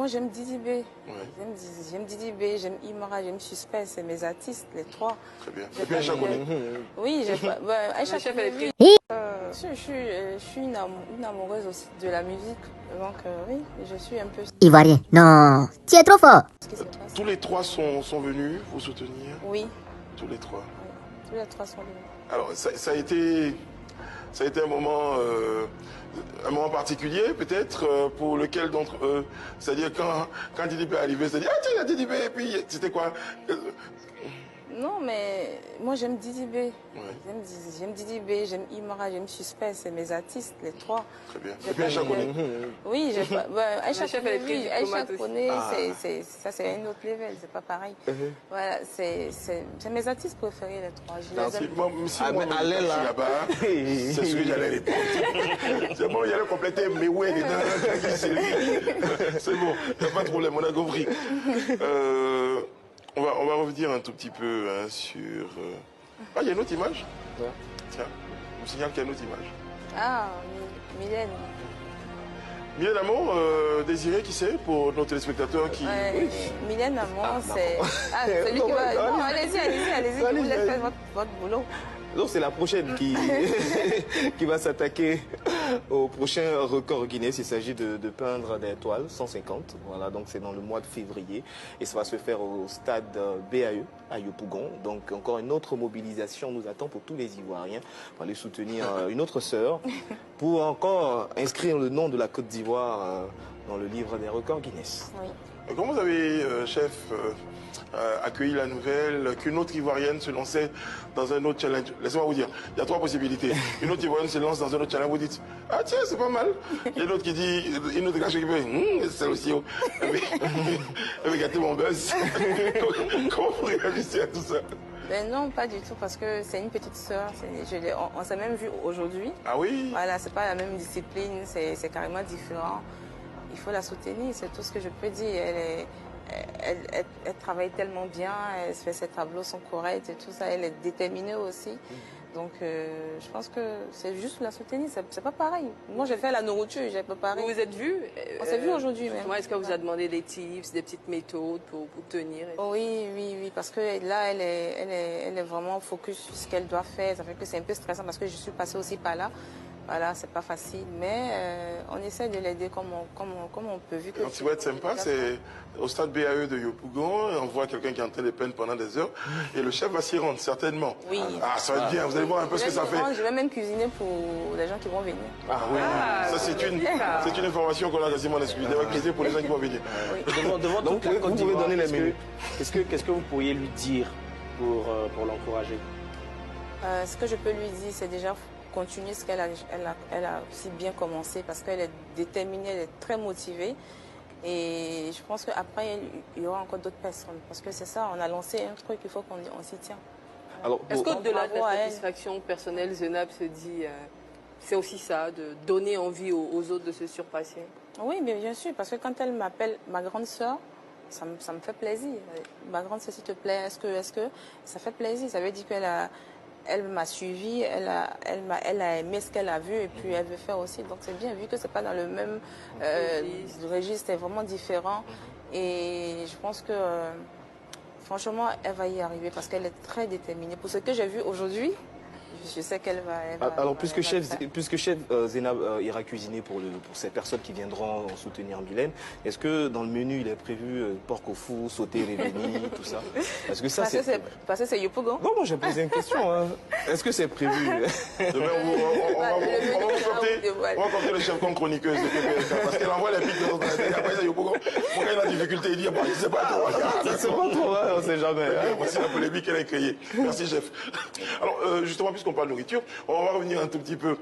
Moi, j'aime Didi B. Ouais. J'aime Didi B, j'aime Imara, j'aime Suspect, c'est mes artistes, les trois. Très bien. Et puis Aïcha Koné. Oui, j'ai pas. Bah, Aïcha chef, Koné, elle est oui. Je suis une amoureuse aussi de la musique. Donc, oui, je suis un peu. Ivoirien, non, tu es trop fort. Ce qui se passe. Tous les trois sont venus vous soutenir. Oui, Tous les trois. oui. Tous les trois sont venus. Alors, ça a été un moment particulier, peut-être, pour lequel d'entre eux, c'est-à-dire quand Didi B est arrivé, c'est-à-dire, ah tiens, il y a Didi B, et puis c'était quoi? Non, mais moi, j'aime Didi B. Ouais. J'aime Didi B, j'aime Imara, j'aime Suspect, c'est mes artistes, les trois. Très bien. J'ai Et puis pas Aïcha de- Koné. Oui, j'ai pas. Bah, Aïcha chef, Koné, elle est oui, très Aïcha diplomate Koné, aussi. ça c'est un autre level, c'est pas pareil. Voilà, c'est mes artistes préférés, les trois. Je les aime. Si moi, je suis là-bas, c'est ce que j'allais répondre. C'est bon, il allait compléter mes ouais dedans. C'est bon, il n'y a pas de problème, on a compris. On va revenir un tout petit peu hein, sur... Ah, il y a une autre image? Ouais. Tiens, on me signale qu'il y a une autre image. Ah, Mylène. Mylène Amour, Désiré, qui c'est pour nos téléspectateurs qui... Ouais, Mylène Amon, c'est. Ah, celui qui va. Non, allez-y, je vous laisse faire votre boulot. Donc c'est la prochaine qui va s'attaquer au prochain record Guinness. Il s'agit de peindre des toiles, 150. Voilà, donc c'est dans le mois de février. Et ça va se faire au stade BAE, à Yopougon. Donc encore une autre mobilisation nous attend pour tous les Ivoiriens. Pour aller soutenir une autre sœur, pour encore inscrire le nom de la Côte d'Ivoire dans le livre des records Guinness. Oui. Comment vous avez, chef, accueilli la nouvelle qu'une autre Ivoirienne se lançait dans un autre challenge? Laissez-moi vous dire, il y a trois possibilités. Une autre Ivoirienne se lance dans un autre challenge, vous dites, ah tiens, c'est pas mal. Il y a une autre qui dit, une autre gars qui dit, c'est aussi, avec gâté mon buzz. Comment vous réagissez à tout ça? Ben non, pas du tout, parce que c'est une petite sœur. On s'est même vu aujourd'hui. Ah oui? Voilà, c'est pas la même discipline, c'est carrément différent. Il faut la soutenir, c'est tout ce que je peux dire. Elle travaille tellement bien, elle fait ses tableaux sont corrects et tout ça. Elle est déterminée aussi. Donc, je pense que c'est juste la soutenir, c'est pas pareil. Moi, j'ai fait la nourriture, j'ai préparé. Vous vous êtes vus? On s'est vus aujourd'hui même. Est-ce qu'elle vous a demandé des tips, des petites méthodes pour tenir? Oh oui, parce que là, elle est vraiment focus sur ce qu'elle doit faire. Ça fait que c'est un peu stressant parce que je suis passée aussi par là. Voilà, c'est pas facile, mais on essaie de l'aider comme on peut. Vu que ce qui va être sympa, c'est au stade BAE de Yopougon, on voit quelqu'un qui est en train de peindre pendant des heures, et le chef va s'y rendre, certainement. Oui. Ah, ça va être bien, vous allez voir un peu ce que ça fait. Je vais même cuisiner pour les gens qui vont venir. Ah oui, ça c'est une information qu'on a quasiment exclue. Il va cuisiner pour les gens qui vont venir. Oui. Donc vous pouvez donner les menus. Qu'est-ce que vous pourriez lui dire pour l'encourager? Ce que je peux lui dire, c'est déjà continuer ce qu'elle a si bien commencé parce qu'elle est déterminée, elle est très motivée. Et je pense qu'après, il y aura encore d'autres personnes. Parce que c'est ça, on a lancé un truc, il faut qu'on s'y tient. Alors, est-ce qu'au-delà de bravo à la elle. satisfaction personnelle, Zenab se dit, c'est aussi ça, de donner envie aux autres de se surpasser? Oui, mais bien sûr, parce que quand elle m'appelle ma grande sœur, ça me fait plaisir. Ma grande sœur, s'il te plaît, est-ce que ça fait plaisir? Ça veut dire elle m'a suivi, elle a aimé ce qu'elle a vu et puis elle veut faire aussi. Donc c'est bien, vu que c'est pas dans le même registre, c'est vraiment différent. Et je pense que franchement, elle va y arriver parce qu'elle est très déterminée. Pour ce que j'ai vu aujourd'hui, je sais qu'elle va. Alors, puisque chef Zenab ira cuisiner pour ces personnes qui viendront soutenir Mylène, est-ce que dans le menu il est prévu porc au four, sauté, révélé, tout ça? Parce que ça parce que c'est Yopougon. Non, moi j'ai posé une question. Hein. Est-ce que c'est prévu? Demain, on va compter le chef comme chroniqueuse de PPSK parce qu'elle envoie les pics de notre tête. Après ça, Yopougon, quand il a la difficulté, il dit c'est pas trop. C'est pas trop, hein, on sait jamais. Voici la polémique qu'elle a créée. Merci, chef. Alors, justement, puisqu'on parle de nourriture, on va revenir un tout petit peu